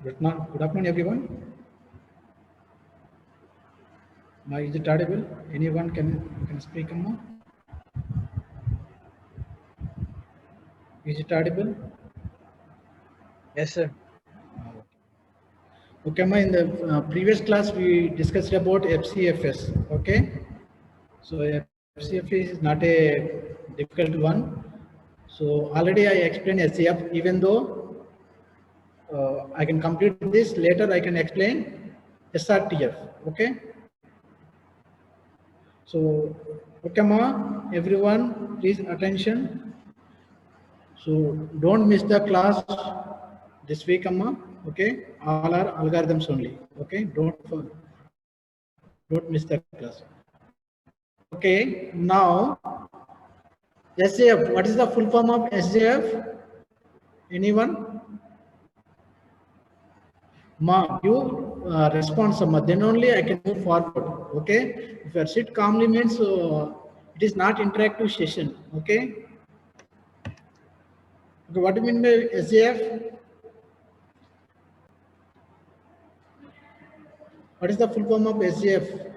Good afternoon, everyone. Is it audible? Anyone can speak now? Is it audible? Yes, sir. Okay, ma, in the previous class we discussed about FCFS. Okay, so FCFS is not a difficult one. So already I explained SCF. Even though I can complete this later, I can explain SRTF. Okay. So, okay, ma, everyone, please attention. So don't miss the class this week, Amma. Okay, all are algorithms only. Okay, don't miss the class. Okay, now SJF. What is the full form of SJF? Anyone? Ma, you response, Amma. Then only I can move forward. Okay, if you sit calmly means it is not interactive session. Okay. Okay, what do you mean by SJF? What is the full form of SJF?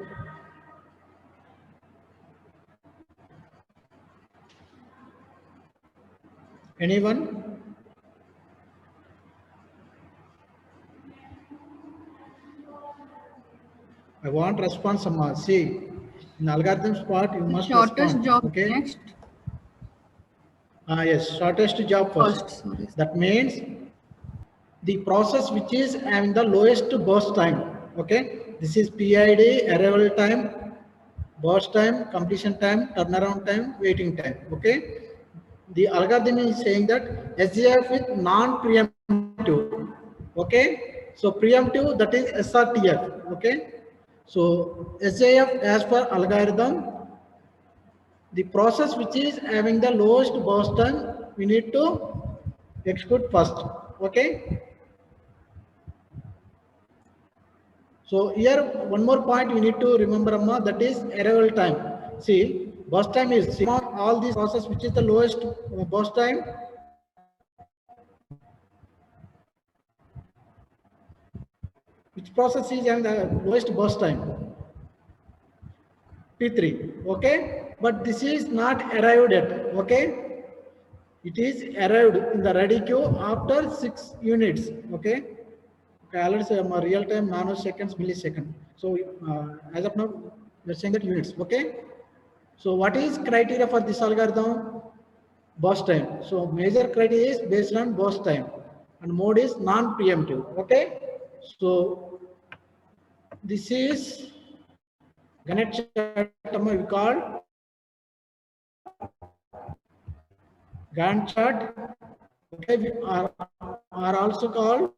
Anyone? I want response, Amma. See, in algorithms part, you must shortest respond. job Okay. next. Yes, shortest job first. Sorry. That means the process which is having the lowest burst time. Okay. This is PID, arrival time, burst time, completion time, turnaround time, waiting time. Okay. The algorithm is saying that SGF with non-preemptive. Okay. So preemptive, that is SRTF. Okay. So SJF as per algorithm, the process which is having the lowest burst time, we need to execute first. Okay. So here one more point we need to remember, Amma, that is arrival time. See, burst time is all these process which is the lowest burst time. Which process is having the lowest burst time? P3. Okay. But this is not arrived yet. Okay. It is arrived in the ready queue after 6 units. Okay. Okay, let's say real time nanoseconds, millisecond. So as of now, we're saying that units. Okay. So what is criteria for this algorithm? Burst time. So major criteria is based on burst time, and mode is non-preemptive. Okay. So this is Gantt chart we call Gantt chart. Okay, we are also called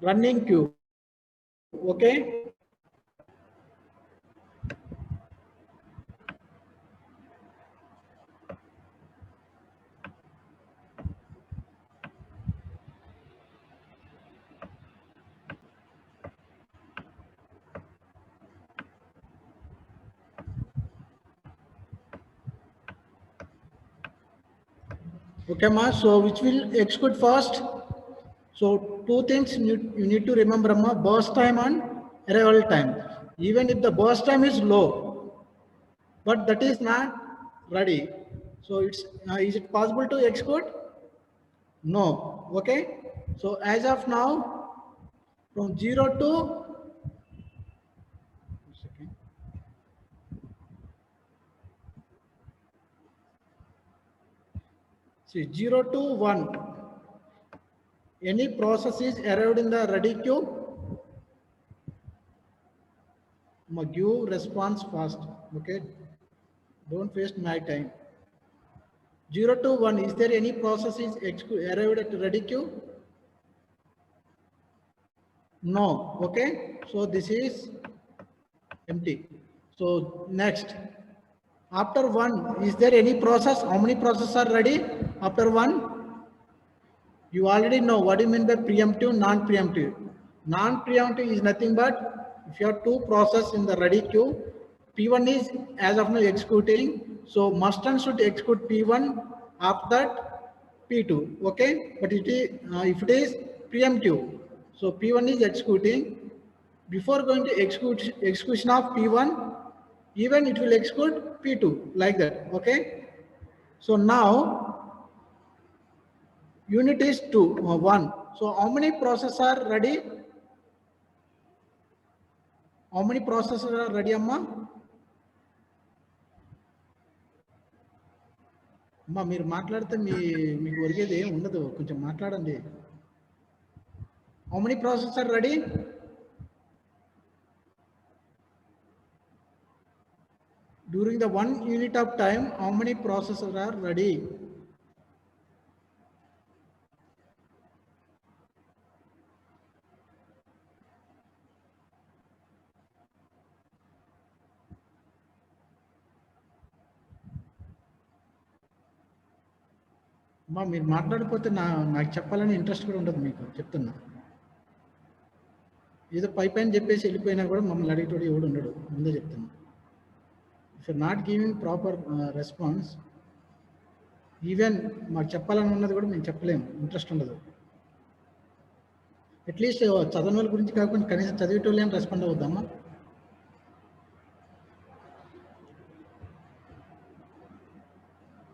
running queue. Okay. Okay, ma. So which will execute first? So two things you need to remember, ma. Burst time and arrival time. Even if the burst time is low, but that is not ready. So it's is it possible to execute? No. Okay. So as of now, from 0 to see 0 to 1. Any process is arrived in the ready queue, give response fast. Okay. Don't waste my time. 0 to 1, is there any process is arrived at ready queue? No. Okay. So this is empty. So next, after 1, is there any process? How many processes are ready after 1? You already know what do you mean by preemptive, non-preemptive. Non-preemptive is nothing but if you have 2 processes in the ready queue, P1 is as of now executing, So must and should execute P1, after that P2. Okay, but it is if it is preemptive, so P1 is executing before going to execution of P1, even it will execute P2 like that. Okay, so now unit is 1. So how many processes are ready? How many processes are ready, Amma? అమ్మా మీరు మాట్లాడితే మీకు ఒరిగేది ఏం ఉండదు, కొంచెం మాట్లాడండి. How many process are ready? During the 1 unit of time, how many processes are ready? అమ్మా మీరు మాట్లాడిపోతే నాకు చెప్పాలని ఇంట్రెస్ట్ కూడా ఉండదు, మీకు చెప్తున్నా. ఏదో పైన చెప్పేసి వెళ్ళిపోయినా కూడా మమ్మల్ని అడిగేటోడు ఎవడు ఉండడు, ముందే చెప్తున్నా. If you not giving proper response, even మాకు చెప్పాలని ఉన్నది కూడా మేము చెప్పలేము, ఇంట్రెస్ట్ ఉండదు. అట్లీస్ట్ చదవని వాళ్ళ గురించి కాకుండా కనీసం చదివేటోళ్ళు ఏం respond అవుద్దామా?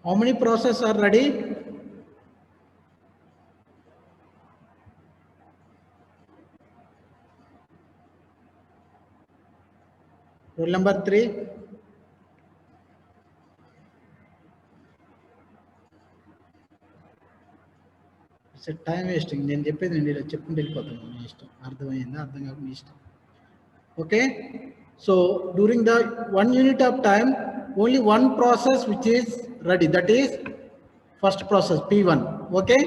How many processes are ready? Rule number 3. It's a time wasting. నేను చెప్పేది నేను ఇలా చెప్పుకుంటూ వెళ్ళిపోతాను, మీ ఇష్టం. అర్థమైందా? అర్థం కాక మీ ఇష్టం. Okay, so during the 1 unit of time, only one process which is ready, that is first process P1. Okay,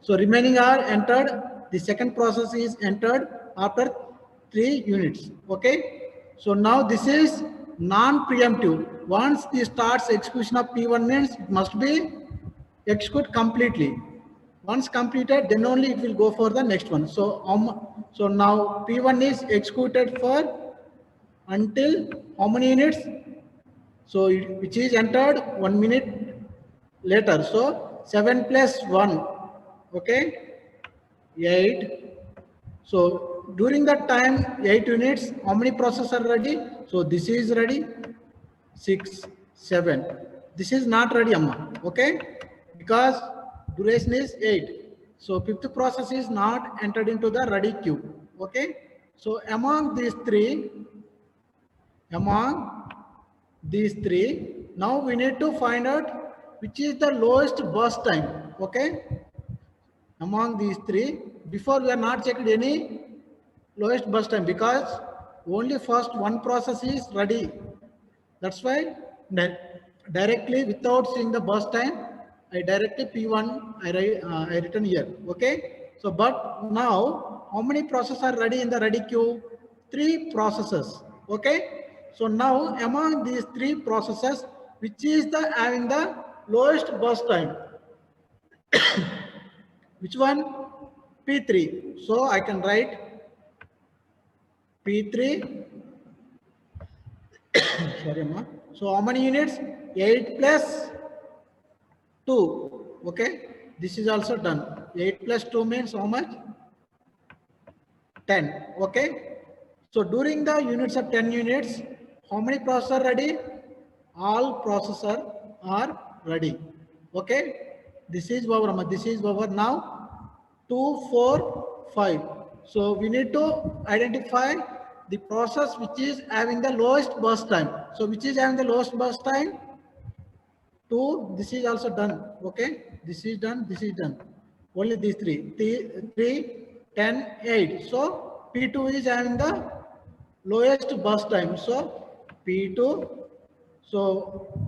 so remaining are entered. The second process is entered after 3 units. Okay, so now this is non-preemptive. Once this starts execution of P1 means it must be execute completely. Once completed, then only it will go for the next one. So now P1 is executed for until how many units? So which is entered 1 minute later. So 7 plus 1, okay, 8. So during that time 8 units, how many processes are ready? So this is ready, 6, 7. This is not ready, Amma. Okay, because duration is 8. So fifth process is not entered into the ready queue. Okay, so among these three, now we need to find out which is the lowest burst time. Okay, among these three, before we are not checked any lowest burst time, because only first one process is ready. That's why directly without seeing the burst time, I directly P1 I written here. Okay, so but now how many processes are ready in the ready queue? 3 processes. Okay, so now among these 3 processes, which is the having the lowest burst time? Which one? P3. So I can write P3. Sorry, ma. So how many units? 8 plus 2. Okay, this is also done. 8 plus 2 means how much? 10. Okay, so during the units of 10 units, how many processors are ready? All processors are ready. Okay, this is our now 2, 4, 5. So we need to identify the process which is having the lowest burst time. So which is having the lowest burst time? 2. This is also done. Okay, this is done, this is done. Only these 3, 10, 8. So P2 is having the lowest burst time. So P2, so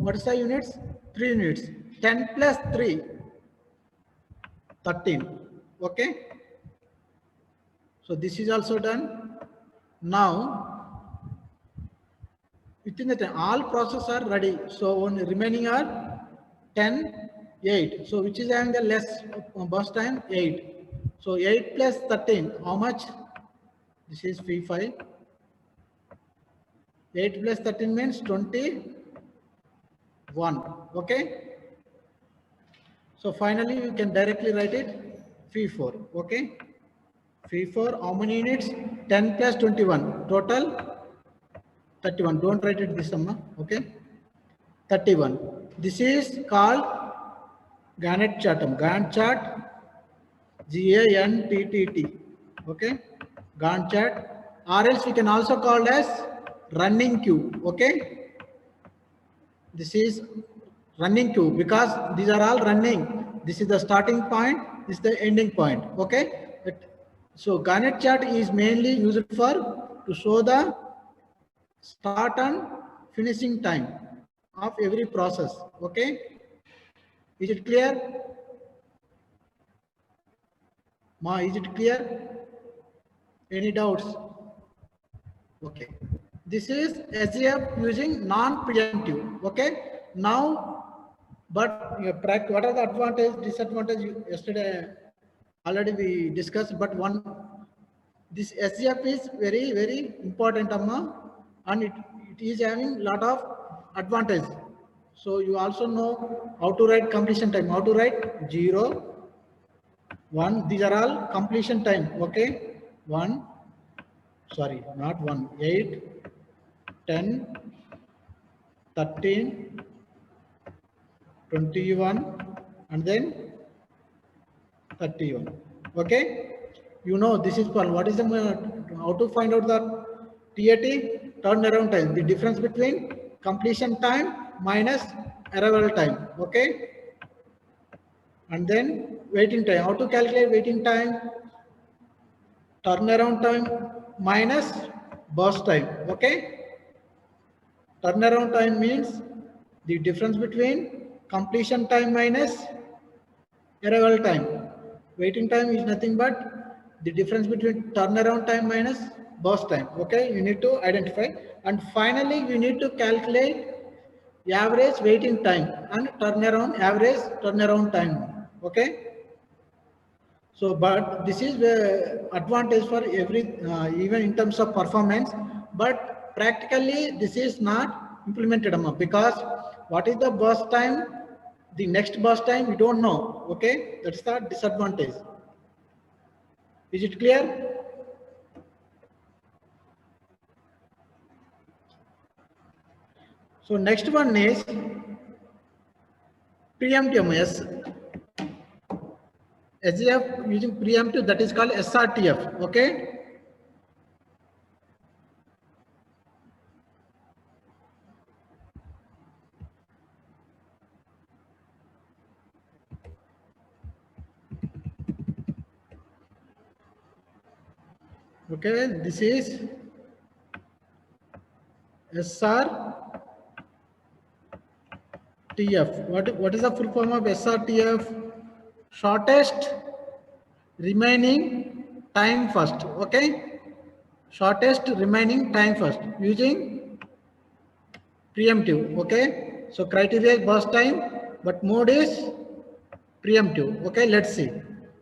what is the units? 3 units. 10 plus 3, 13. Okay, so this is also done. Now within the time, all processes are ready. So only remaining are 10, 8. So which is having the less burst time? 8. So 8 plus 13, how much? This is P5. 8 plus 13 means 20. 1. Okay. So finally you can directly write it phi 4. Okay. Phi 4, how many units? 10 plus 21, total 31. Don't write it this summer. Okay. 31. This is called Gantt chart. Gantt chart, Gantt. Okay. Gantt chart, or else we can also call as running queue. Okay. This is running queue because these are all running. This is the starting point, this is the ending point. Okay. So Gantt chart is mainly used for to show the start and finishing time of every process. Okay. Is it clear? Ma, is it clear? Any doubts? Okay. This is SGF using non-preemptive. Okay. Now, but what are the advantage, disadvantage? Yesterday already we discussed, but one, this SGF is very, very important, Amma, and it is having lot of advantage. So you also know how to write completion time, how to write 0, 1. These are all completion time. Okay. 1, sorry, not 1, 8, 10, 13, 21, and then 31. Okay. You know this is for what is the how to find out the TAT, turnaround time, the difference between completion time minus arrival time. Okay. And then waiting time, how to calculate waiting time? Turnaround time minus burst time. Okay. Turnaround time means the difference between completion time minus arrival time. Waiting time is nothing but the difference between turnaround time minus burst time. Okay, you need to identify. And finally, you need to calculate average waiting time and average turnaround time. Okay. So, but this is the advantage for every, even in terms of performance, but practically this is not implemented because what is the burst time, the next burst time, we don't know. Okay, that's the disadvantage. Is it clear? So next one is preemptive. Yes, SGF using preemptive, that is called SRTF. Okay. Okay, this is SRTF. What is the full form of SRTF? Shortest remaining time first. Okay. Shortest remaining time first using preemptive. Okay. So criteria is burst time, but mode is preemptive. Okay. Let's see.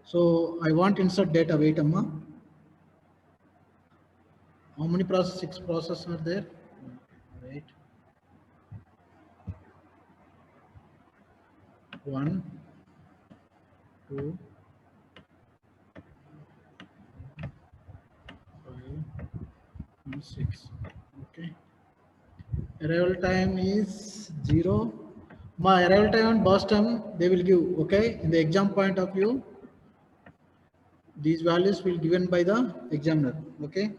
So I want insert data. Wait, Amma. How many process? 6 processes are there? Wait. 1, 2, 5, and 6. Okay. Arrival time is 0. My arrival time and burst time they will give. Okay. In the exam point of view, these values will given by the examiner. Okay.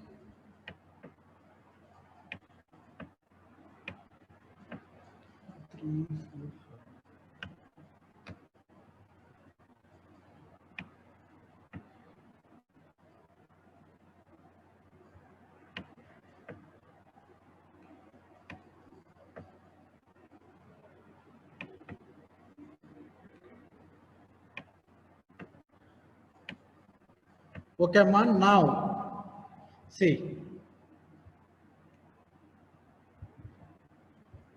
Three, four. Okay, man. Now, see,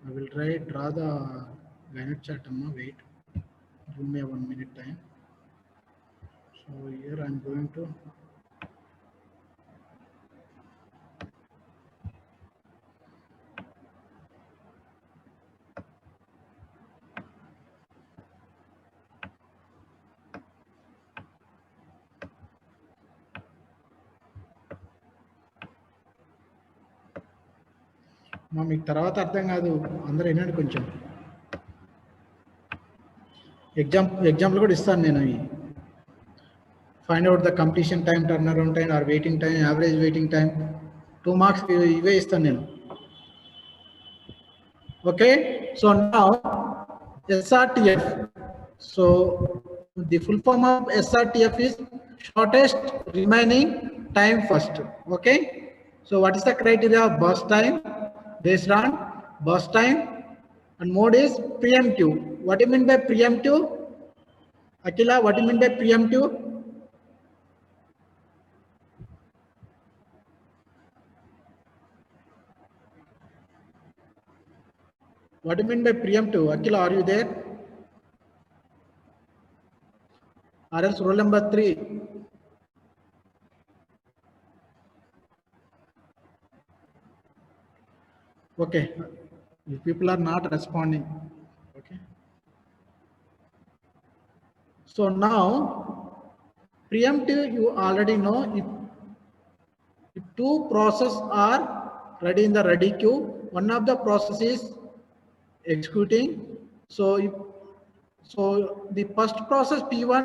I will draw the Gantt chart. Wait, give me a 1 minute time. So here I'm going to. మా మీకు తర్వాత అర్థం కాదు, అందరూ వినండి కొంచెం. Example కూడా ఇస్తాను నేను. Find out the completion time, turn around time or waiting time, average waiting time, 2 marks ఇవే ఇస్తాను నేను. Okay, so now SRTF. So the full form of SRTF is shortest remaining time first. Okay, so what is the criteria of burst time? Based on burst time, and mode is preemptive. What do you mean by preemptive? Akila, what do you mean by preemptive? What do you mean by preemptive? Akila, are you there? Or else roll number 3. Okay, if people are not responding. Okay. So now, preemptive, you already know, if 2 processes are ready in the ready queue, one of the process is executing. So the first process P1,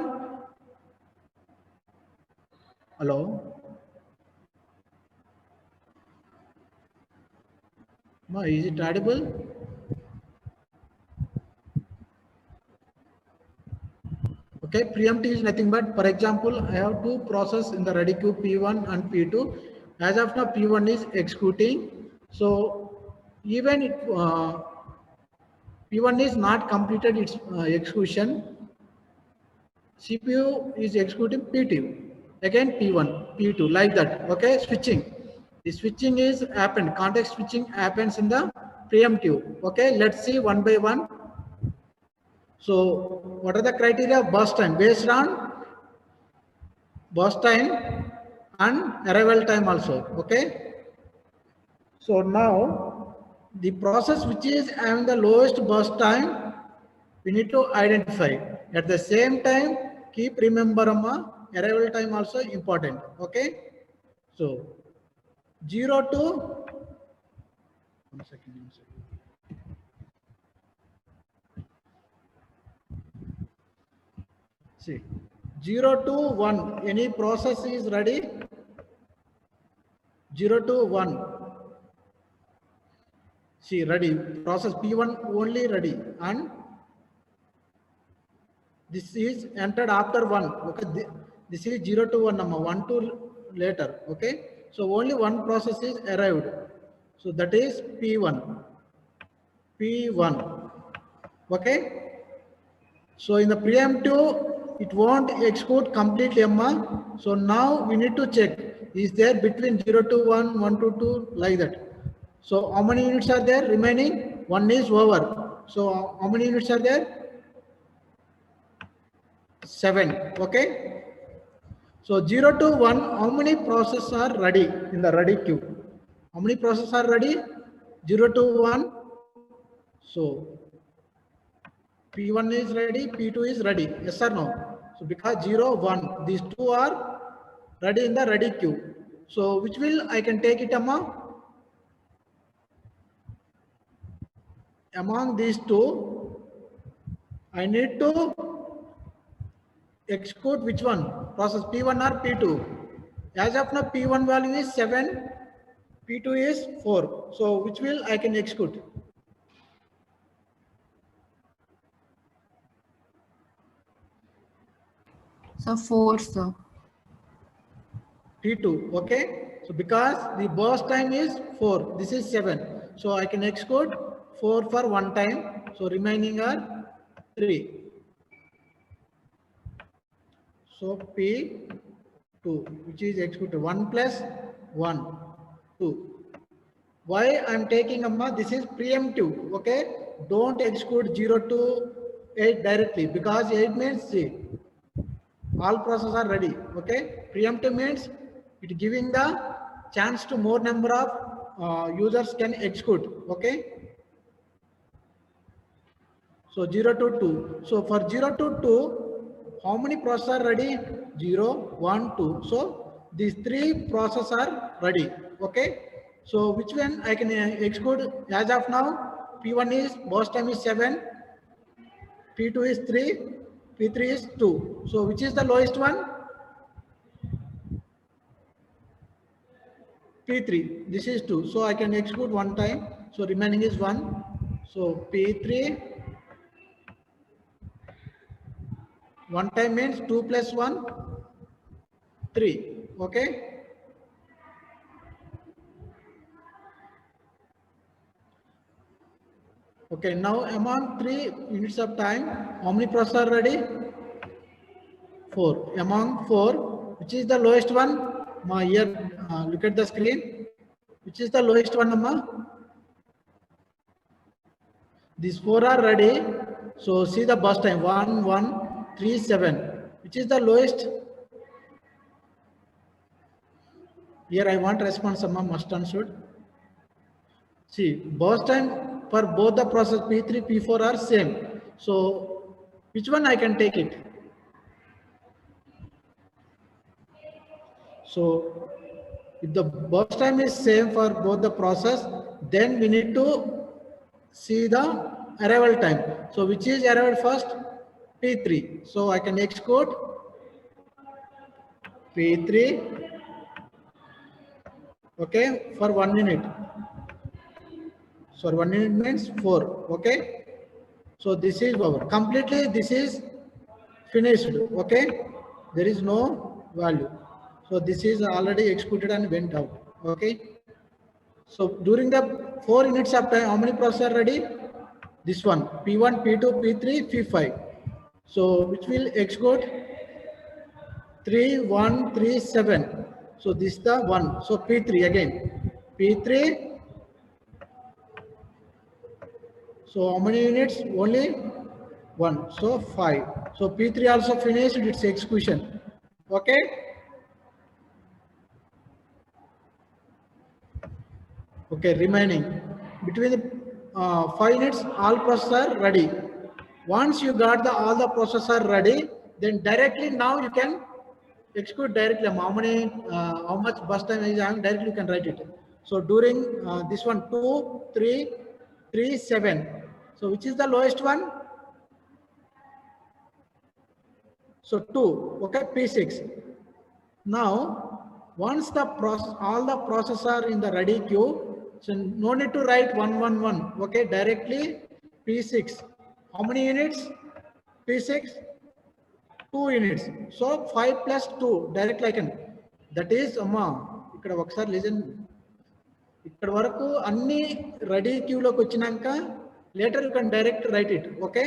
hello, Ma, is it audible? Okay, preemptive is nothing but, for example, I have 2 processes in the ready queue, P1 and P2. As of now, P1 is executing. So even if P1 is not completed its execution, CPU is executing P2, again P1, P2, like that. Okay, switching. The switching is happened, context switching happens in the preemptive. Okay, let's see one by one. So what are the criteria of burst time? Based on burst time and arrival time also. Okay, so now the process which is having the lowest burst time, we need to identify. At the same time, keep remember arrival time also important. Okay, so 0 to 1 second. See, 0 to 1, any process is ready. 0 to 1, see, ready, process P1 only ready, and this is entered after 1. Okay, this is 0 to 1, 1 to later. Okay, so only one process is arrived, so that is P1. Okay, so in the preemptive, it won't execute completely, Amma. So now we need to check, is there between 0 to 1, 1 to 2, like that. So how many units are there remaining? 1 is over. So how many units are there? 7. Okay, so 0 to 1, how many processes are ready in the ready queue? How many processes are ready? 0 to 1. So P1 is ready, P2 is ready, yes or no? So because 0, 1, these 2 are ready in the ready queue. So which will I can take it among these 2, I need to execute which one? Process P1 or P2? As of now, P1 value is 7, P2 is 4. So which will I can execute? So 4, sir. P2. Okay, so because the burst time is 4, this is 7, so I can execute 4 for one time, so remaining are 3. So P2, which is executed 1 plus 1, 2. Why I'm taking this is preemptive. Okay, don't execute 0 to 8 directly, because 8 means see, all processes are ready. Okay, preemptive means it giving the chance to more number of users can execute. Okay, so 0 to 2. So for 0 to 2, how many processes are ready? 0, 1, 2. So these 3 processes are ready. Okay, So which one I can exclude as of now? P1 is burst time is 7, P2 is 3, P3 is 2. So which is the lowest one? P3. This is 2. So I can exclude one time. So remaining is 1. So P3, 1 time means 2 plus 1, 3. Okay. Okay, now among 3 units of time, how many processors are ready? 4. Among 4, which is the lowest one? Ma, here, look at the screen. Which is the lowest one, Amma? These 4 are ready. So see the burst time 1, 1, 3, 7. Which is the lowest? Here I want response, Amma, must and should. See, burst time for both the process P3, P4 are same. So which one I can take it? So if the burst time is same for both the process, then we need to see the arrival time. So which is arrival first? P3. So I can exclude P3, okay, for 1 minute. So 1 minute means 4, okay. So this is our completely, this is finished, okay. There is no value. So this is already executed and went out, okay. So during the 4 units of time, how many processors are ready? This one, P1, P2, P3, P5. So which will execute 3, 1, 3, 7. So this is the 1. So P3 again. P3. So how many units? Only 1. So 5. So P3 also finished its execution. Okay. Okay, remaining between the 5 units, all processors ready. Once you got all the processor ready, then directly now you can execute directly. How much bus time is having, directly you can write it. So during this one 2, 3, 3, 7. So which is the lowest one? So 2. Okay, P6. Now once the all the processor in the ready queue. So no need to write 111. Okay, directly P6. How many units? P6, 2 units. So 5 plus 2 directly I can. That is amma. ఇక్కడ ఒకసారి listen ఇక్కడ వరకు అన్ని ready క్యూలోకి వచ్చినాక later you can direct right it okay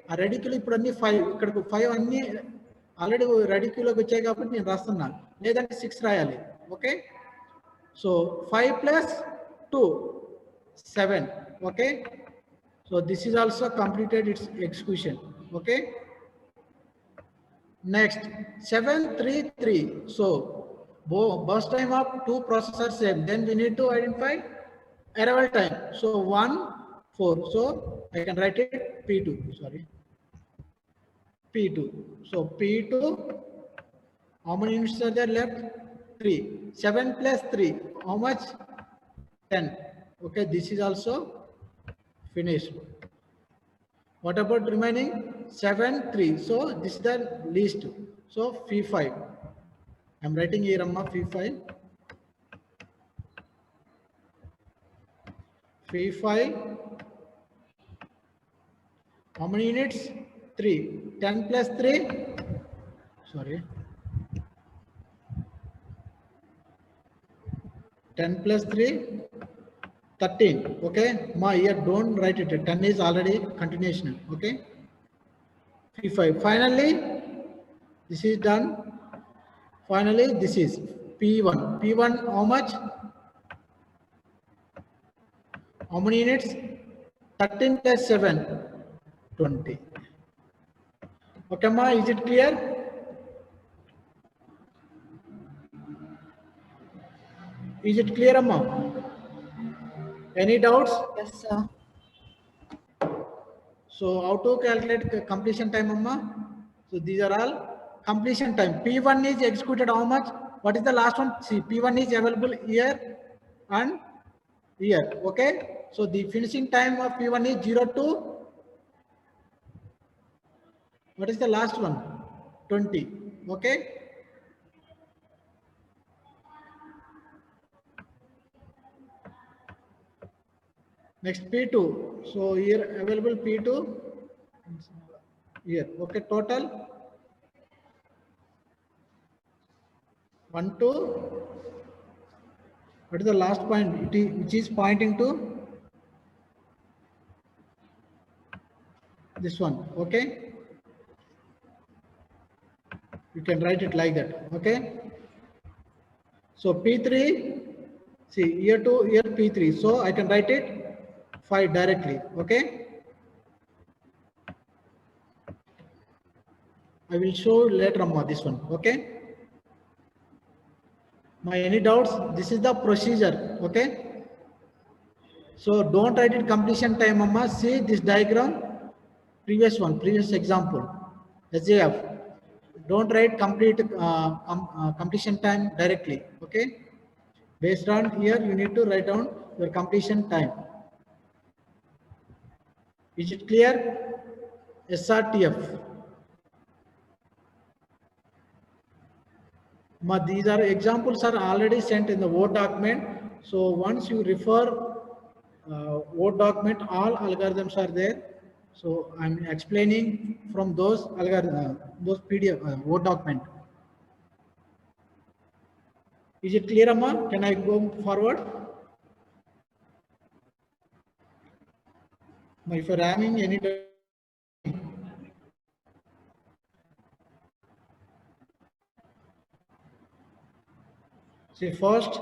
ఆ ready క్యూలో ఇప్పుడు అన్ని 5 ఇక్కడికి 5 అన్ని ఆల్రెడీ రెడీ క్యూలోకి వచ్చాయి కాబట్టి నేను రాస్తున్నాను లేదంటే 6 రాయాలి okay so 5 plus 2 7 okay so this is also completed its execution okay next 733 so burst time of 2 processors same then we need to identify arrival time so 1 4 so I can write it P2 sorry P2 so P2 how many units are there left 3 7 plus 3 how much 10 okay this is also finished what about remaining 7 3 so this is the least so P5 I'm writing here amma P5 P5 how many units 3 10 plus 3 sorry 10 plus 3 13 okay ma here don't write it 10 is already continuation okay P5 finally this is done finally this is P1 how much how many units 13 plus 7 20 okay ma is it clear is it clear amma any doubts Yes, sir. so how to calculate completion time amma so these are all completion time P1 is executed how much what is the last one see P1 is available here and here. Okay. So the finishing time of P1 is 0 to, what is the last one? 20. Okay. Next P2. So here available P2 here. Okay. Total 1 to, what is the last point? Which is pointing to this one. Okay. You can write it like that. Okay. So P3, see here to here P3. So I can write it 5 directly. Okay. I will show later on this one. Okay. My any doubts? This is the procedure. Okay. So don't write it completion time, Amma. See this diagram, previous example, SJF. Don't write completion time directly. Okay. Based on here, you need to write down your completion time. Is it clear? SRTF. These are examples are already sent in the Word document. So once you refer Word document, all algorithms are there. So I'm explaining from those those PDF Word document. Is it clear, Amma? Can I go forward? If you're having any, see first,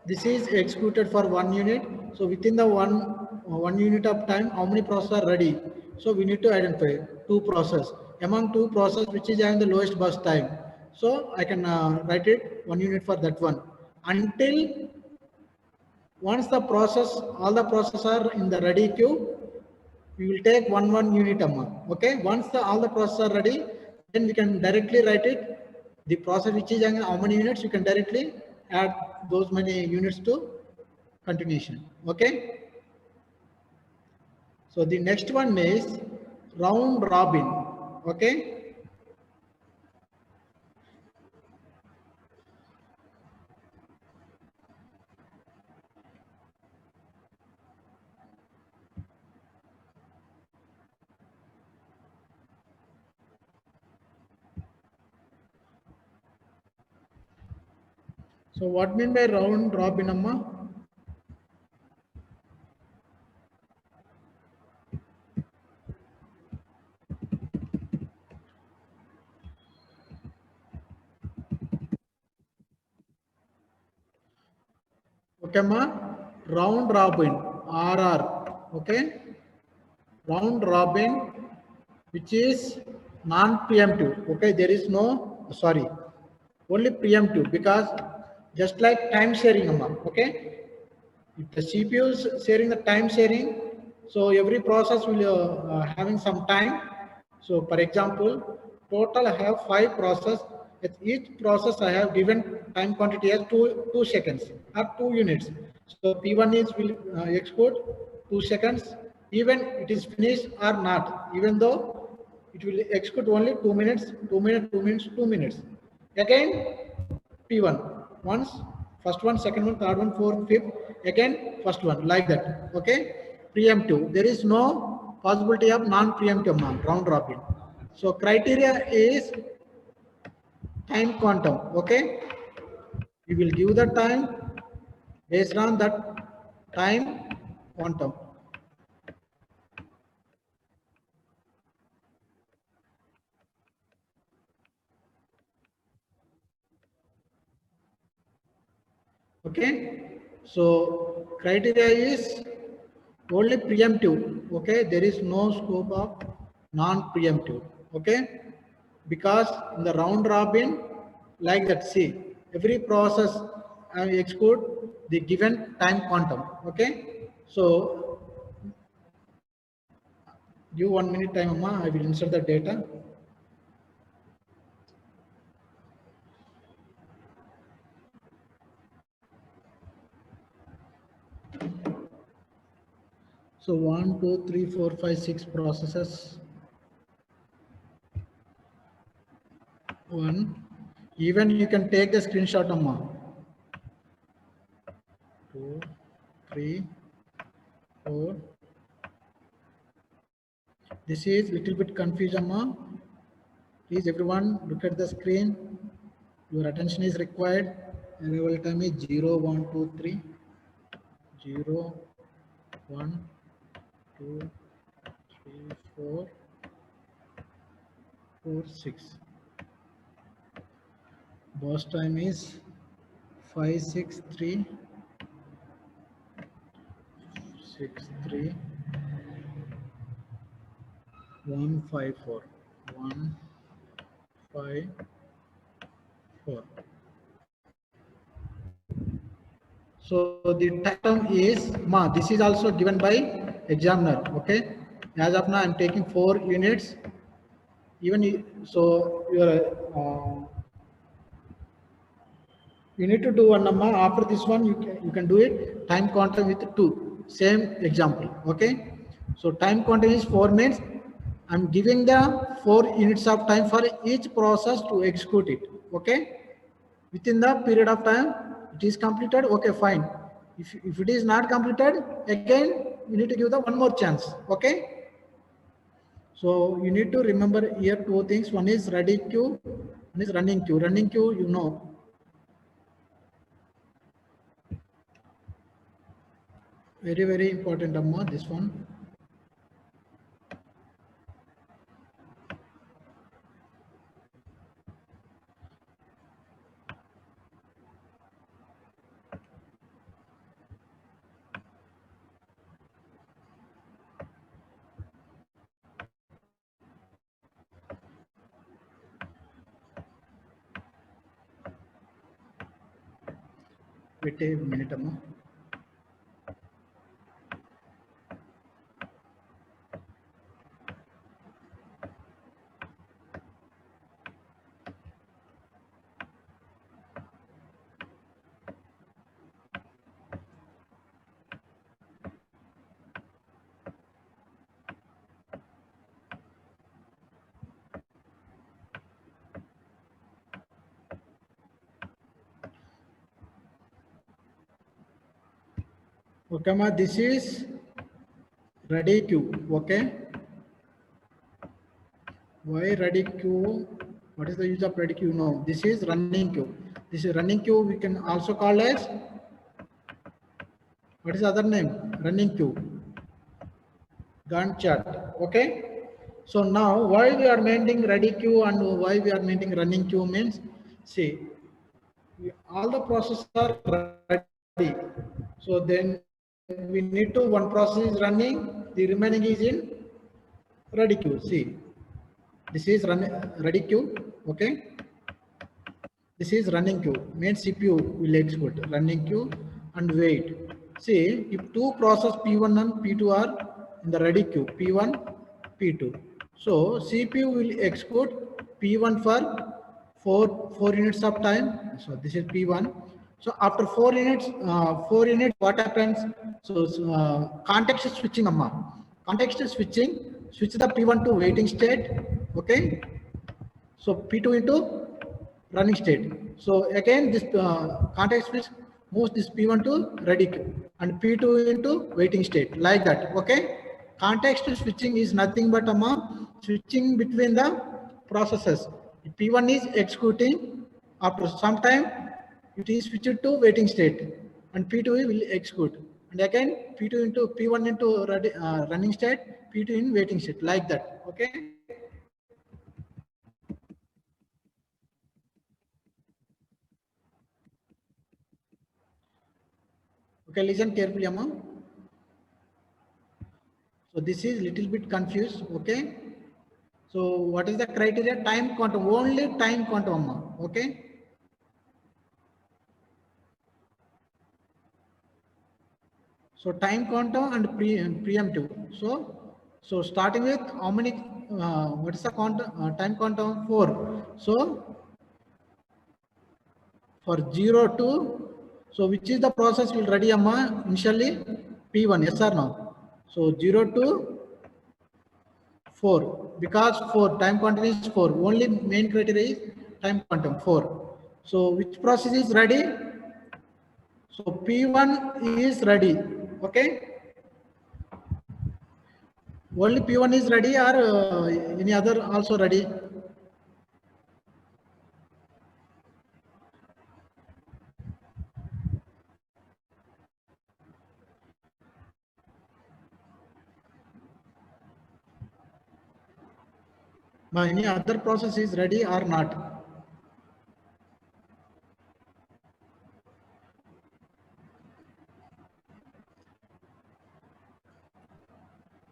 this is executed for 1 unit. So within the one unit of time, how many processes are ready? So we need to identify 2 process. Among 2 process, which is having the lowest burst time. So I can write it 1 unit for that one. Until once the process, all the processes are in the ready queue, we will take one unit amount. Okay. Once all the processes are ready, then we can directly write it. The process which is having how many units, you can directly add those many units to continuation. Okay. So the next one is round robin. Okay. So what mean by round robin, Amma? Okay, Amma. Round robin, RR. Okay. Round robin, which is non-preemptive. Okay, there is no, sorry, only preemptive, because just like time sharing amount. Okay, if the CPU is sharing the time sharing, so every process will having some time. So for example, total I have 5 process. At each process I have given time quantity as 2 seconds or 2 units. So P1 is will execute 2 seconds, even it is finished or not, even though it will execute only 2 minutes, 2 minutes, 2 minutes, 2 minutes. Again P1 once, first one, second one, third one, fourth, fifth, again first one, like that. Okay, preemptive. There is no possibility of non-preemptive round robin. So criteria is time quantum. Okay, we will give the time based on that time quantum. Okay, so criteria is only preemptive. Okay, there is no scope of non-preemptive. Okay, because in the round robin, like that, see, every process execute the given time quantum. Okay, so give 1 minute time, Amma. I will insert the data. So 1, 2, 3, 4, 5, 6 processes. 1. Even you can take the screenshot, Amma. 2, 3, 4. This is little bit confused, Amma. Please everyone look at the screen. Your attention is required. Arrival time is 0, 1, 2, 3. 0, 1, 2, 3, 4, 4, 6. Burst time is 5, 6, 3, 6, 3, 1, 5, 4. 1, 5, 4. So the time is this is also given by examiner. Okay, as of now I'm taking 4 units. So you need to do one number. After this one you can do it time quantum with 2, same example. Okay, so time quantum is 4 means I'm giving the 4 units of time for each process to execute it. Okay, within the period of time it is completed. Okay, fine. If it is not completed, again you need to give the one more chance. Okay, so you need to remember here 2 things. One is ready queue, one is running queue. Running queue, you know, very important, Amma, this one. Wait a minute, Amma. Okay, Amma, this is ready queue. Okay, why ready queue? What is the use of ready queue? No, this is running queue. This is running queue. We can also call as, what is the other name? Running queue. Gantt chart. Okay. So now why we are maintaining ready queue and why we are maintaining running queue means, see, all the processes are ready. So then we need to, one process is running, the remaining is in ready queue. See, this is ready queue. Okay. This is running queue, means CPU will execute running queue and wait. See, if two process P1 and P2 are in the ready queue, P1, P2. So CPU will execute P1 for 4 units of time. So this is P1. So after 4 units, what happens? So context switching, Amma. Context switching, switch the P1 to waiting state. Okay. So P2 into running state. So again, this context switch moves this P1 to ready queue and P2 into waiting state, like that. Okay. Context switching is nothing but switching between the processes. P1 is executing, after some time it is switched to waiting state and P2 will execute. And again P2 into P1 into running state, P2 in waiting state, like that. Okay. Okay, listen carefully, Amma. So this is little bit confused. Okay. So what is the criteria? Time quantum, only time quantum, Amma. Okay. So time quantum and preemptive. So starting with how many? What is the quantum? Time quantum 4. So for 0 to, so which is the process will ready, Amma? Initially P1, yes or no? So 0 to 4, because 4 time quantity is 4. Only main criteria is time quantum 4. So which process is ready? So P1 is ready. Okay. Only P1 is ready, or any other also ready? Now, any other process is ready or not?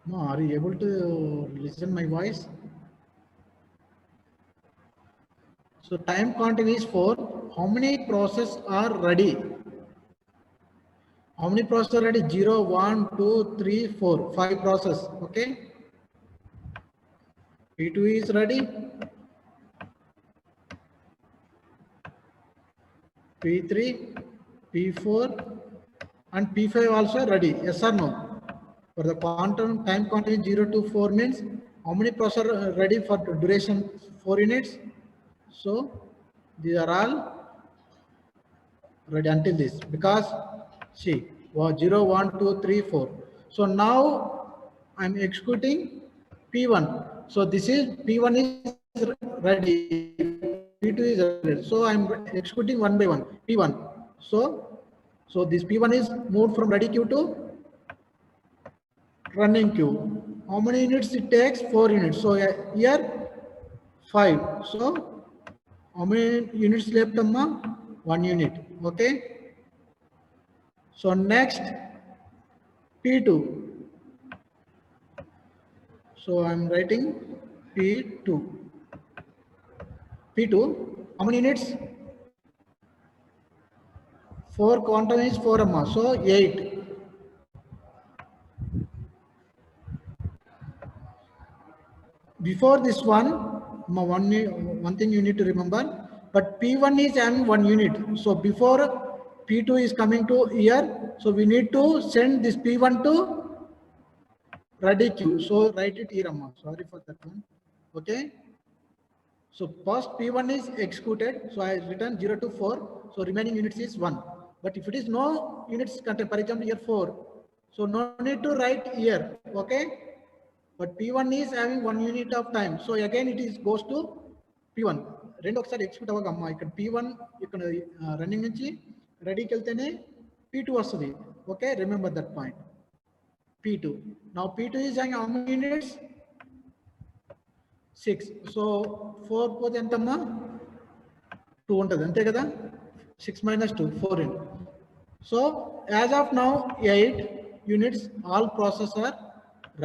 No, are you able to listen my voice? So time quantity is 4. How many processes are ready? How many processes are ready? 0, 1, 2, 3, 4, 5 processes. Okay. P2 is ready. P3, P4, and P5 also ready. Yes or no? For the quantum time quantity 0 to 4 means how many processors are ready for duration 4 units? So these are all ready until this, because see, 0, 1, 2, 3, 4. So now I'm executing P1. So this is P1 is ready, P2 is ready. So I'm executing one by one P1. So this P1 is moved from ready queue to running queue. How many units it takes? 4 units. So here 5. So how many units left, Amma? 1 unit. Okay. So next P2. So I'm writing P2. P2. How many units? 4 quantum is 4, Amma. So 8. Before this one, one thing you need to remember, but P1 is having 1 unit. So before P2 is coming to here, so we need to send this P1 to ready queue. So write it here, Amma. Sorry for that one. Okay. So first P1 is executed. So I return 0 to 4. So remaining units is 1. But if it is no units content, for example, here 4. So no need to write here. Okay. But P1 is having 1 unit of time. So again it is goes to P1. రెండు ఒకసారి execute అవ్వగమ్మా ఇక్కడ P1 ఇక్కడ running నుంచి రెడీకి వెళ్తేనే P2 వస్తుంది. Okay, remember that point. P2. Now P2 is having how many units? 6. So 4 పోతే ఎంతమ్మా? 2 ఉంటుంది అంతే కదా. 6 minus 2, 4 in. So as of now 8 units all processes are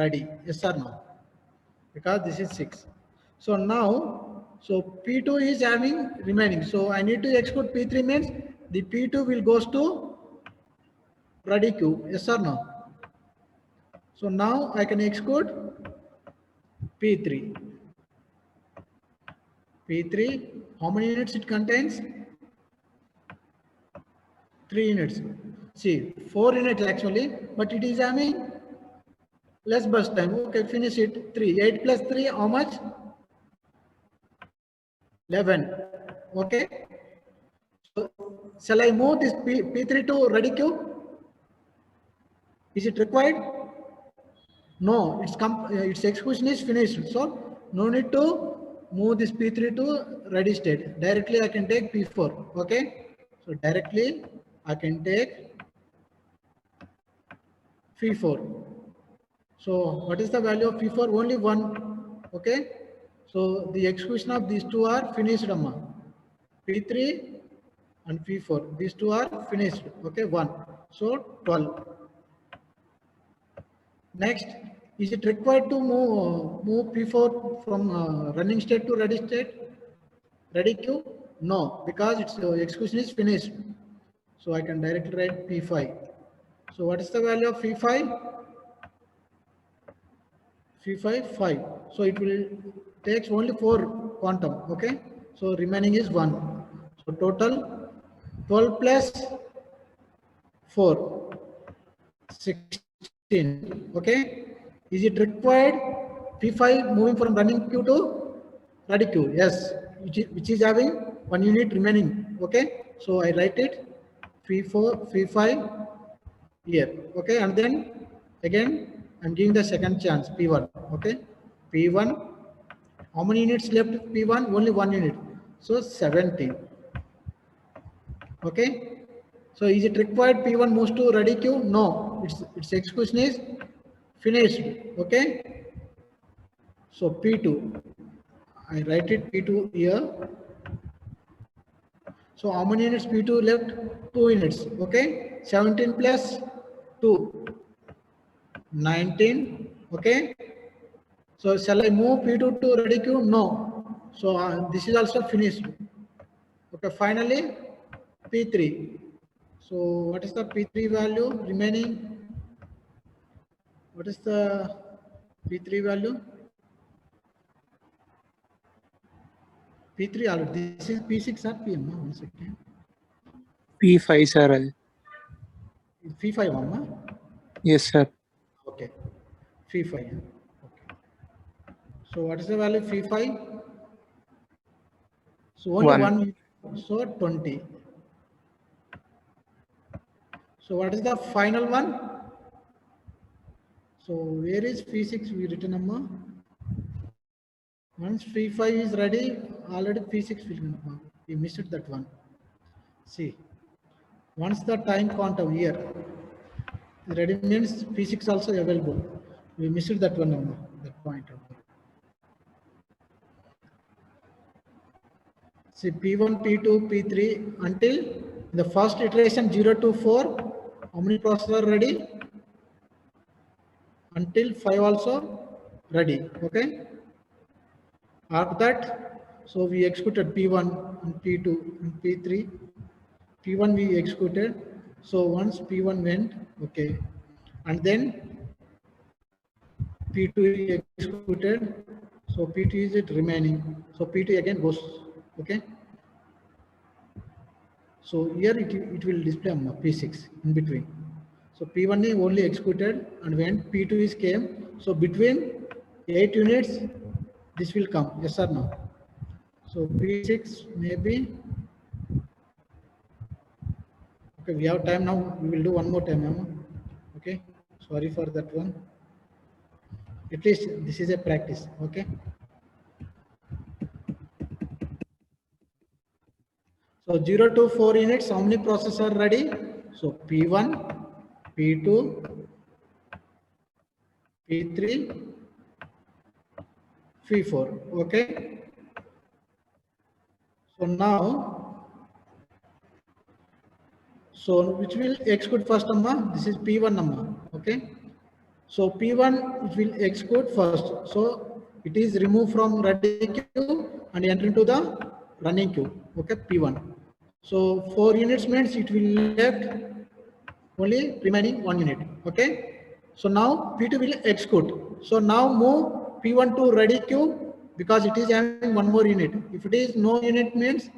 ready. Yes or no? Because this is 6. So now, so P2 is having remaining. So I need to execute P3 means the P2 will goes to ready queue. Yes or no? So now I can execute P3. P3, how many units it contains? 3 units. See, 4 units actually, but it is having less burst time. Okay, finish it. 3. 8 plus 3, how much? 11. Okay. So, shall I move this P3 to ready queue? Is it required? No, its execution is finished. So no need to move this P3 to ready state. Directly I can take P4. Okay. So directly I can take P4. So what is the value of P4? Only 1. Okay. So the execution of these two are finished, Amma. P3 and P4. These two are finished. Okay, 1. So 12. Next, is it required to move P4 from running state to ready state? Ready queue? No, because its execution is finished. So I can directly write P5. So what is the value of P5? P5, 5. So it will takes only 4 quantum. Okay. So remaining is 1. So total 12 plus 4, 16. Okay, is it required P5 moving from running queue to ready queue? Yes, which is having 1 unit remaining. Okay, so I write it P4, P5 here. Okay, and then again I'm giving the second chance P1. Okay, P1. How many units left? P1 only 1 unit. So 17. Okay. So is it required P1 moves to ready queue? No. Its execution is finished. Okay. So P2. I write it P2 here. So how many units P2 left? 2 units. Okay. 17 plus 2. 19. Okay. So shall I move P2 to ready queue? No. So this is also finished. Okay. Finally, P3. So what is the P3 value remaining? What is the P3 value? P3 already. This is P6 or PM? One second. P5, sir. P5, Amma? Yes, sir. Okay. P5. Okay. So what is the value P5? So only 1. So 20. So what is the final one? So where is P6 we written, Amma? Once P5 is ready, already P6 will come. We missed that one. See, once the time quantum here ready means P6 also available. We missed that one number, that point. See P1, P2, P3 until the first iteration 0 to 4. How many processors are ready? Until 5 also ready. Okay. After that, so we executed P1 and P2 and P3. P1 we executed. So once P1 went, okay, and then P2 is executed. So P2 is it remaining. So P2 again goes, okay. So here it will display P6 in between. So P1 is only executed and when P2 is came, so between 8 units, this will come, yes or no? So P6 maybe, okay, we have time now, we will do one more time, okay, sorry for that one. At least this is a practice, okay. So 0 to 4 units, how many processors are ready? So P1, P2, P3, P4, okay. So now, so which will execute first number? This is P1 number, okay. So P1 it will execute first. So it is removed from ready queue and enter into the running queue, okay, P1. So 4 units means it will left only remaining 1 unit, okay. So now P2 will execute. So now move P1 to ready queue because it is having 1 more unit. If it is no unit means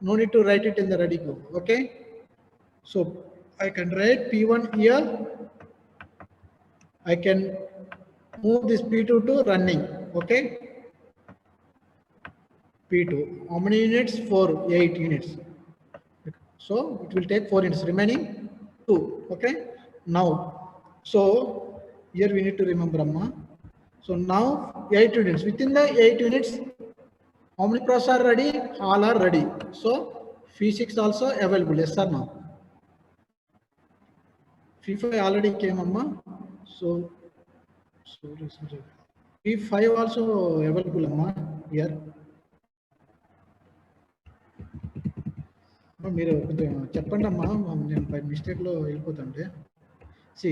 no need to write it in the ready queue, okay. So I can write P1 here. I can move this P2 to running, okay. P2, how many units? 4, 8 units. So it will take 4 units, remaining 2, okay. Now, so here we need to remember, Amma. So now 8 units. Within the 8 units, how many processors are ready? All are ready. So P6 also available, yes or no? P5 already came, Amma. So sorry. P5 also available, Amma, here. మీరు కొంచెం చెప్పండి అమ్మా నేను by మిస్టేక్లో వెళ్ళిపోతుంటే C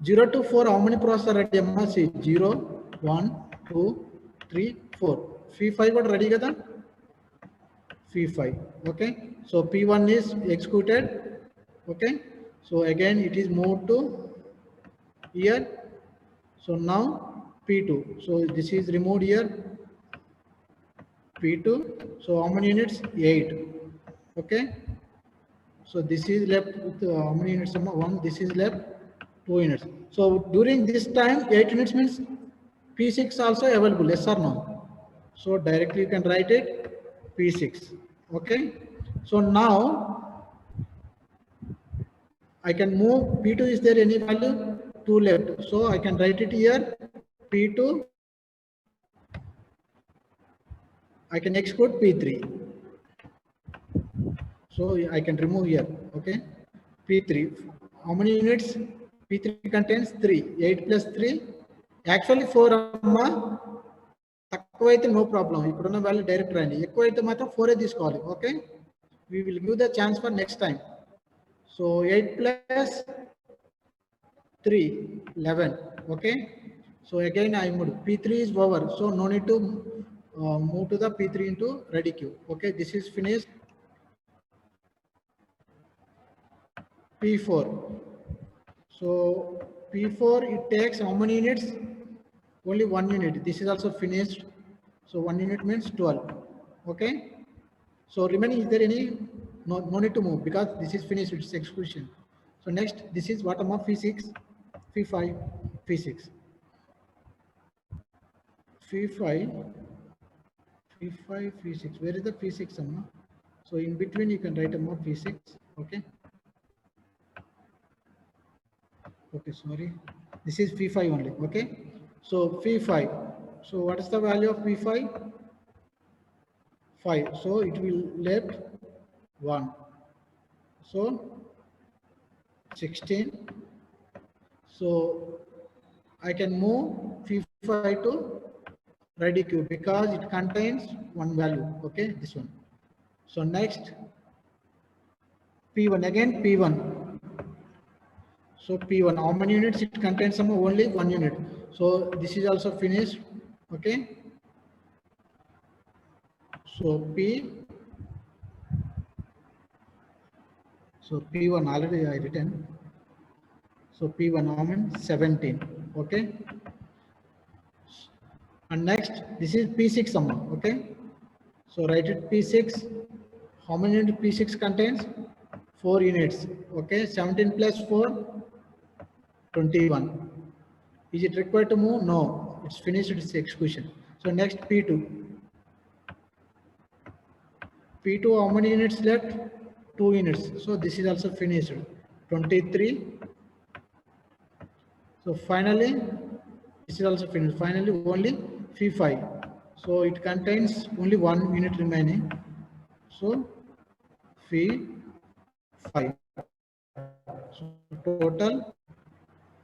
0 to 4 how many processor ready అమ్మా C 0 1 2 3 4 P5 కూడా ready కదా P5 okay so P1 is executed okay so again it is moved to here so now P2 so this is removed here P2 so how many units 8 okay so this is left with how many units 1 this is left 2 units. So during this time, 8 units means P6 also available, yes or no? So directly you can write it P6. Okay. So now I can move P2. Is there any value? 2 left. So I can write it here P2. I can exclude P3. So I can remove here. Okay. P3. How many units? P3 contains 3. 8 plus 3. Actually 4 amma. తక్కువైతే no problem, ఇప్పుడున్న value direct రాయండి. ఎక్కువైతే మాత్రం 4 తీసుకోవాలి. Okay, we will give the chance for next time. So 8 plus 3 11. Okay, so again I moved P3 is over, so no need to move to the P3 into ready queue. Okay, this is finished. P4. So P4 it takes how many units? Only 1 unit. This is also finished. So 1 unit means 12. Okay. So remaining, is there any? No need to move because this is finished. It's exclusion. So next, this is bottom of P6, P5, P6, P5, P5, P6. Where is the P6, Amma? So in between you can write Amma P6. Okay. Okay, sorry. This is P5 only. Okay. So P5. So what is the value of P5? 5. So it will left 1. So 16. So I can move P5 to ready queue because it contains one value. Okay, this one. So next P1 again P1. So P1, how many units it contains? Some only 1 unit. So this is also finished. Okay. So P1 already I written. So P1 how many? 17. Okay. And next, this is P6 summa. Okay. So write it P6. How many units P6 contains? 4 units. Okay. 17 plus 4, 21. Is it required to move? No. It's finished. It's execution. So next P2. P2, how many units left? 2 units. So this is also finished. 23. So finally, this is also finished. Finally, only P5. So it contains only 1 unit remaining. So P5. So total.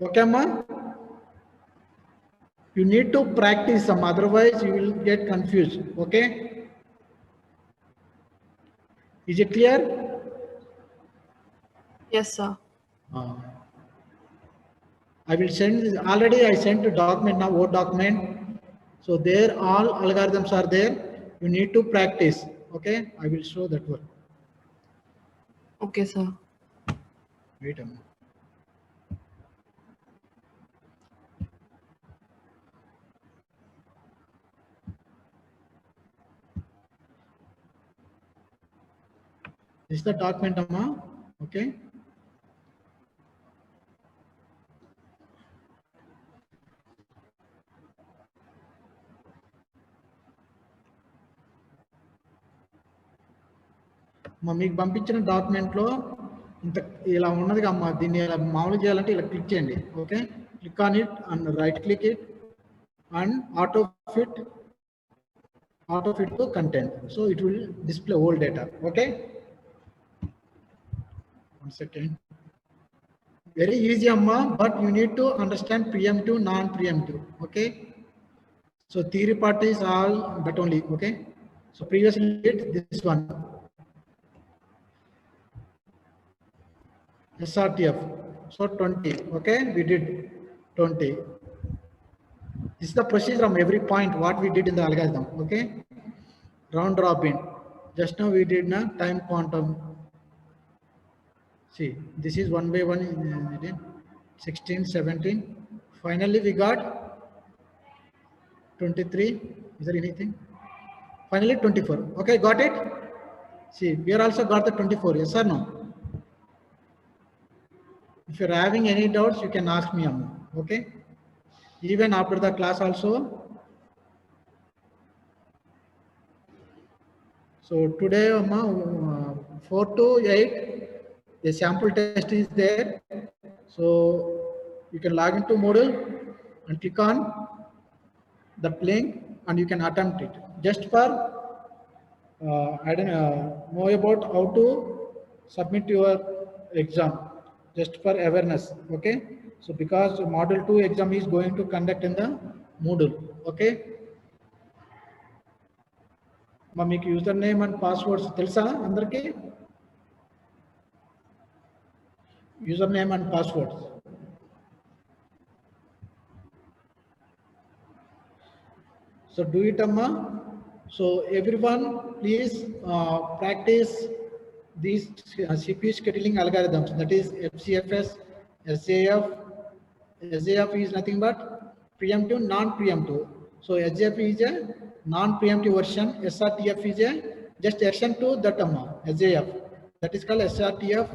Okay, ma? You need to practice some, otherwise you will get confused. Okay. Is it clear? Yes, sir. I will send this. Already I sent a document now, Word document. So there all algorithms are there. You need to practice. Okay. I will show that one. Okay, sir. Wait a minute. This is the document, Amma. Okay. మీకు పంపించిన document లో ఇంత ఇలా ఉన్నది అమ్మా, దీన్ని ఇలా మామూలు చేయాలంటే ఇలా క్లిక్ చేయండి. Okay, click on it and right click it and auto fit to content. So it will display all data. Okay, 1 second. Very easy amma, but you need to understand preemptive, non-preemptive. Okay, so theory part is all that only. Okay, so previously did this one SRTF. So 20. Okay, we did 20. This is the procedure from every point what we did in the algorithm. Okay, round robin. Just now we did na time quantum. See, this is 1 by 1, 16, 17. Finally, we got 23. Is there anything? Finally, 24. Okay, got it? See, we are also got the 24. Yes or no? If you're having any doubts, you can ask me, Amma. Okay? Even after the class also. So today, Amma, 4 to 8, the sample test is there. So you can log into Moodle and click on the link and you can attempt it. Just for I don't know about how to submit your exam, just for awareness. Okay. So because model 2 exam is going to conduct in the Moodle. Okay. మీకు user name and passwords తెలుసా అందరికీ? User name and passwords. So do it, Amma. So everyone, please practice these CPU scheduling algorithms. That is FCFS, SAF. SAF is nothing but preemptive, non-preemptive. So SAF is a non-preemptive version. SRTF is a just action to that Amma. SAF. That is called SRTF.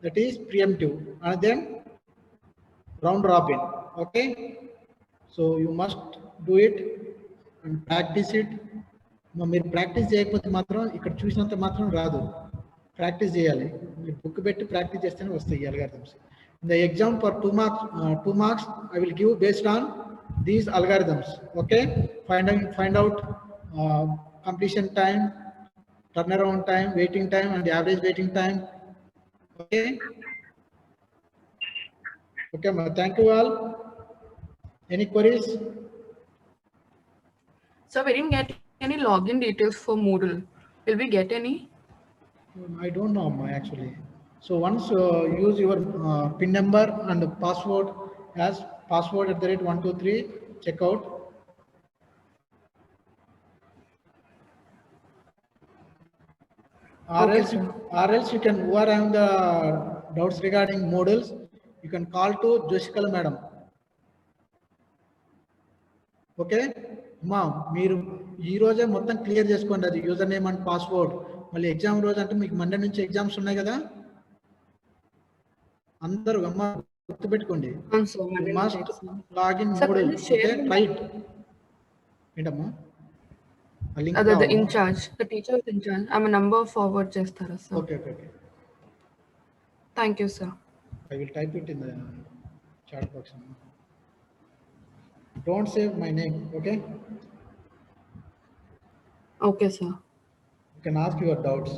That is preemptive. And then round robin. Okay. So you must do it and practice it. మీరు practice చేయకపోతే మాత్రం ఇక్కడ చూసినంత మాత్రం రాదు. Practice చేయాలి. మీరు book పెట్టి ప్రాక్టీస్ చేస్తేనే వస్తాయి algorithms. The exam for 2 marks I will give based on these algorithms. Okay, find out completion time, turnaround time, waiting time, and the average waiting time. Okay. Okay, thank you all. Any queries? So we didn't get any login details for Moodle. Will we get any? I don't know, actually. So once use your PIN number and password as password @123, check out. Or else you can, who are having the doubts regarding models, you can call to Joshikala madam. Okay అమ్మా, మీరు ఈ రోజే మొత్తం clear చేసుకోండి. అది user name and password. మళ్ళీ exam రోజు అంటే మీకు మండే నుంచి ఎగ్జామ్స్ ఉన్నాయి కదా, అందరూ అమ్మ గుర్తుపెట్టుకోండి. Must login model. Okay, right. ఏంటమ్మా అదే ఇన్ఛార్జ్, ద టీచర్ ఇన్ఛార్జ్ ఆమె నంబర్ ఫార్వర్డ్ చేస్తారా sir? Okay okay okay. Thank you sir. I will type it in the chat box. Don't save my name, okay? Okay, sir. You can ask your doubts.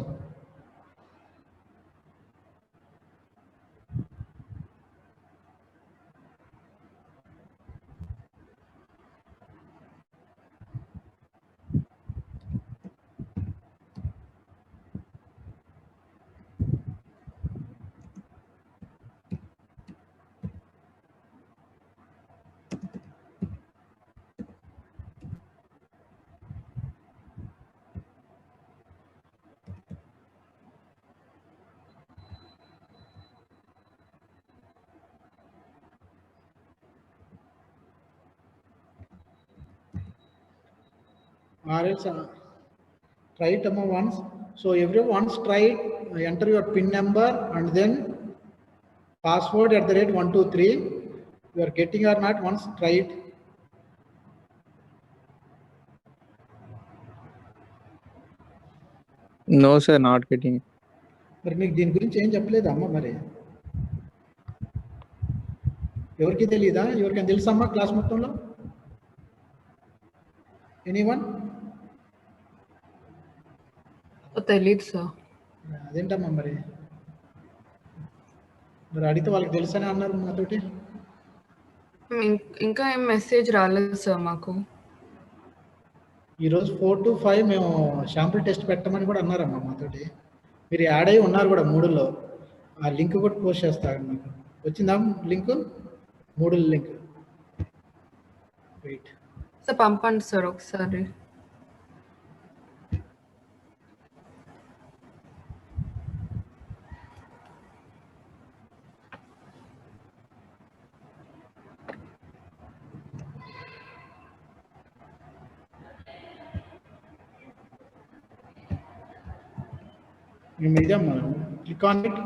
Or else try it once. So everyone's try it, enter your PIN number and then password @123. You are getting or not, once try it. No sir, not getting. మరి మీకు దీని గురించి ఏం చెప్పలేదు అమ్మ? మరి ఎవరికి తెలియదా? ఎవరికైనా తెలుసమ్మా క్లాస్ మొత్తంలో? ఎనీవన్? తెలీదు సార్. అదేంటమ్మా మరి అడిగితే వాళ్ళకి తెలుసని అన్నారు మాతోటి. ఇంకా ఏం మెసేజ్ రాలేదు సార్ మాకు. ఈరోజు 4 to 5 మేము శాంపుల్ టెస్ట్ పెట్టమని కూడా అన్నారమ్మా మాతోటి. మీరు యాడ్ అయ్యి ఉన్నారు కూడా మూడులో. ఆ లింక్ కూడా పోస్ట్ చేస్తాను. మీకు వచ్చిందా లింక్? మూడుల లింక్. వెయిట్ సార్ పంపండి సార్ ఒకసారి. మేము ఇదమ్మా, క్లిక్ ఆన్ ఇట్.